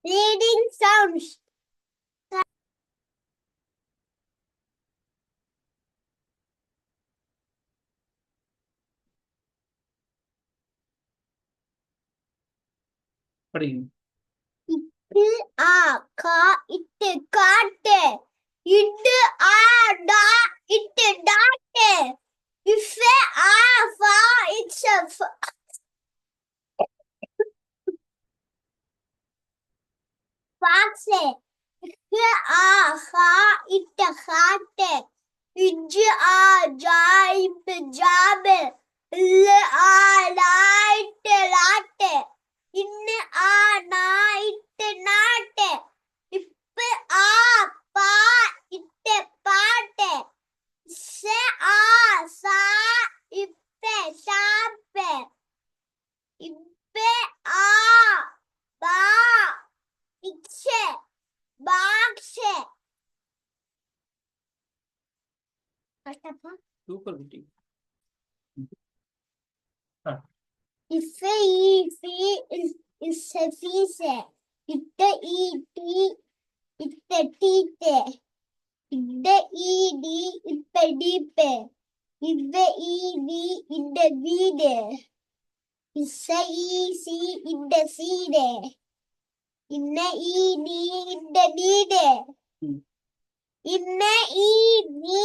Reading sounds. படிங்க. இட்டு ஆ கா இட்டு காட்டு இட்டு ஆ டா இட்டு டாட்டு இஃபே ஆ ஃபா இட்ஸ் a fox இட்டு ஆ ஹா இட்டு ஹாட்டு இஜ்ஜு ஆ ஜா இட்டு ஜாபு இல்லு ஆ லா இட்டு லாட்டு இன்னு ஆ நா இட்டு நாட்டு இப்பு ஆ பா இட்டு பாட்டு சே ஆ சா இப்பே சாப்பு இப்பே ஆ பா இச்சே பாக்ஸு சூப்பர் குட்டி. Ife ஈஃபி இஸ் a fees இட்ட ஈட்டி இட்ட டீட்டு இட்ட ஈடி இப்ப டீப்பு இவ்வ ஈடி இந்த வீடு இச ஈசி இந்த சீடு இன்ன ஈடி இந்த நீடு ம். இன்ன ஈடி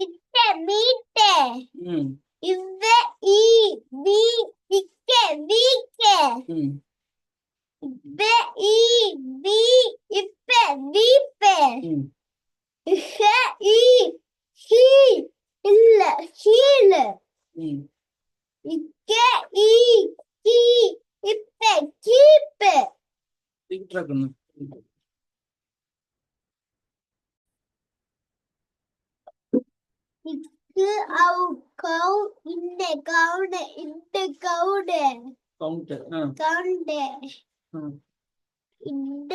இட்ட மீட்டு ம். இவ்வ ஈ வி இக்க வீக்கு ம். இவ்வ ஈ வி இப்ப வீப்பு ம். இஹ ஈ ஹீ இல்ல ஹீலு ம். இக்க ஈ கீ இப்ப கீப்பு சீக்கிரம் இருக்கணும். இக்கு அவு கவு இந்த கவுடு இந்த கவுடு கவுண்ட். கவுண்டு இந்த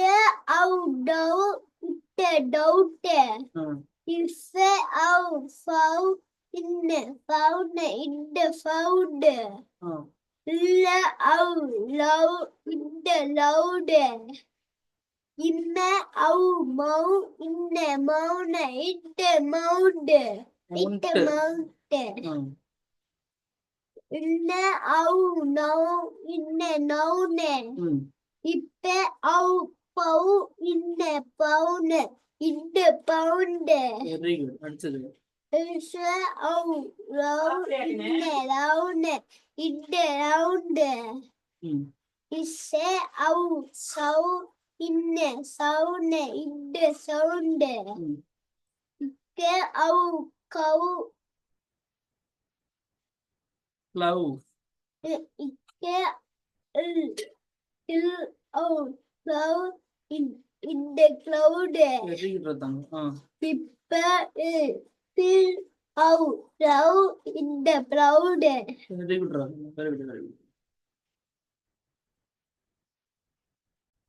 அவு டவு இட்ட டவுட்டு இஃப அவு ஃபவு இந்த ஃபவுண்டு இந்த ஃபவுண்டு இல்ல அவு லவ் இந்த லவுடு இன்ன அவு மவு இந்த மௌன இந்த மவுண்டு இட்ட மவுண்டு இன்ன அவு நவு இந்த நவுனு இப்ப அவு பவு இந்த பவுனு இந்த பவுண்டு வெரி குட். அடுத்தது இச அவு ரவு இந்த ரவுண்டு இந்த ரவுண்டு இச அவு சவு இந்த சவுண்டு இந்த சவுண்டு இக்க அவு கவு லவ். இக்க இல் அவு கவு இந்த கிளவுடு வெரி குட் ரத்தம். இப்ப பில் அவு ரவு இந்த ப்ரௌடு வெரி குட் ரத்தம். Very good very good.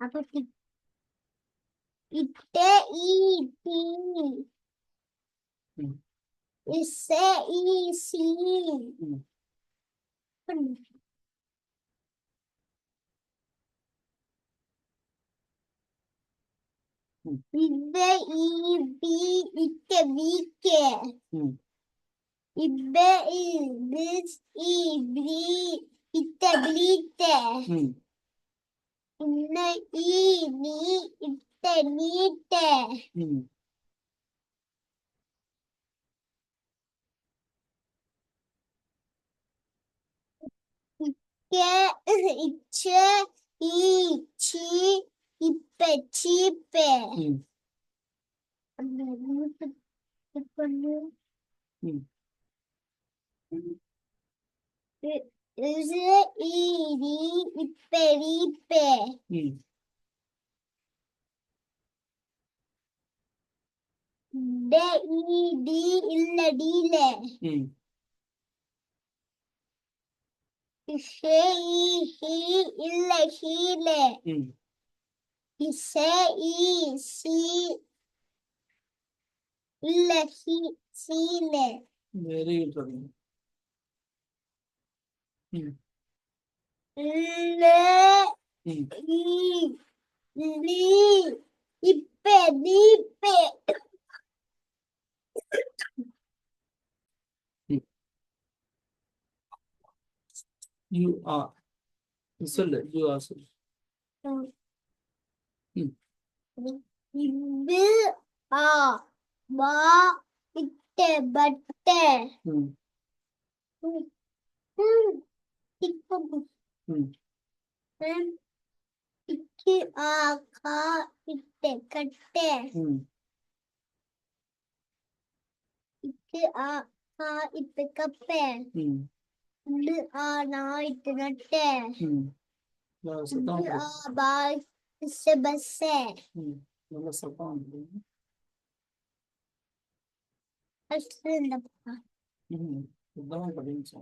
அப்ப இட்ட ஈட்டி இச ஈசி இவ்வ ஈபி இட்ட வீக்கு இவ்வ இஸ் ஈபி இட்ட பிளீட்டு இன்ன ஈனி இட்ட நீட்டு இச்ச ஈச்சி இப்ப சீப்பு இசு ஈடி இப்ப ரீப்பு ட ஈடி இல்ல டீல இஷே ஈஹி இல்ல ஹீல இச ஈசி இல்ல சீல வெரி குட் ரத்தம். இல்ல ஈ லீ இப்பே நீப்பே யூ ஆர் சொல்லு யூ ஆர் சொல்லு ம் இவ்வு ஆ வா இட்டே பட்டே ம் இக்கு ம் இக்கு ஆ கா இட்டே கட்டே ம் இக்கு ஆ கா இட்டு கப்பே ம் இடு ஆ நா இட்டு நட்டே ம் சத்தம் இடு ஆ பா இசே பஸ்ஸே ம் நல்ல சத்தம் வந்து ஃபர்ஸ்ட் இந்த ம் சுத்தமாக படிச்சு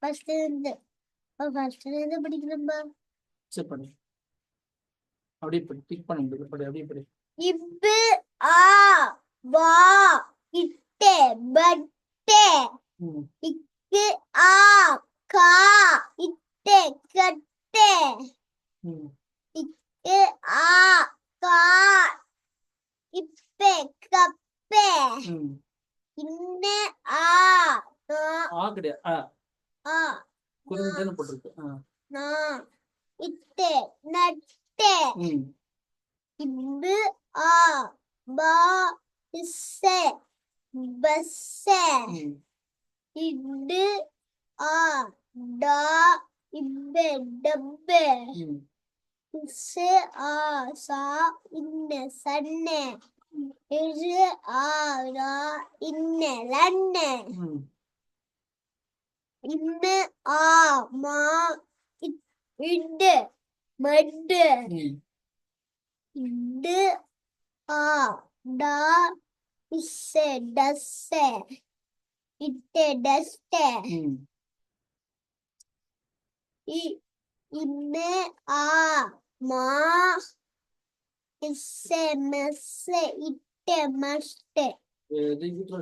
ஃபர்ஸ்ட் இருந்து படிக்கிறப்ப சரி படி அப்படியே படி டிக் பண்ண முடியாது படி அப்படியே படி இவ்வு ஆ வா இட்டே பட்டே ம் இக்கு ஆ கா இட்டே கட்டே ம் இக்கு ஆ கா இப்பே கப்பே ம் இன்ன ஆ கா ஆ கிடையாது ஆ குறும்பு தானே போட்டிருக்கு நா இட்டே நட்டே ம் இவ்வு ஆ பா இசே பஸ்ஸே ம் இடு ஆ டா இப்பே டப்பே ம் இசே ஆ சா இன்ன சன்னே இரு ஆ ரா இன்ன லன்னே ம் இன்ன ஆ மா இடு மட்டு ம் இடு ஆ டா இசே டஸ்ஸே இட்டே டஸ்டே ம் இன்ன ஆ மா இசே மெஸ்ஸே இட்டே மஸ்டே வெரி குட்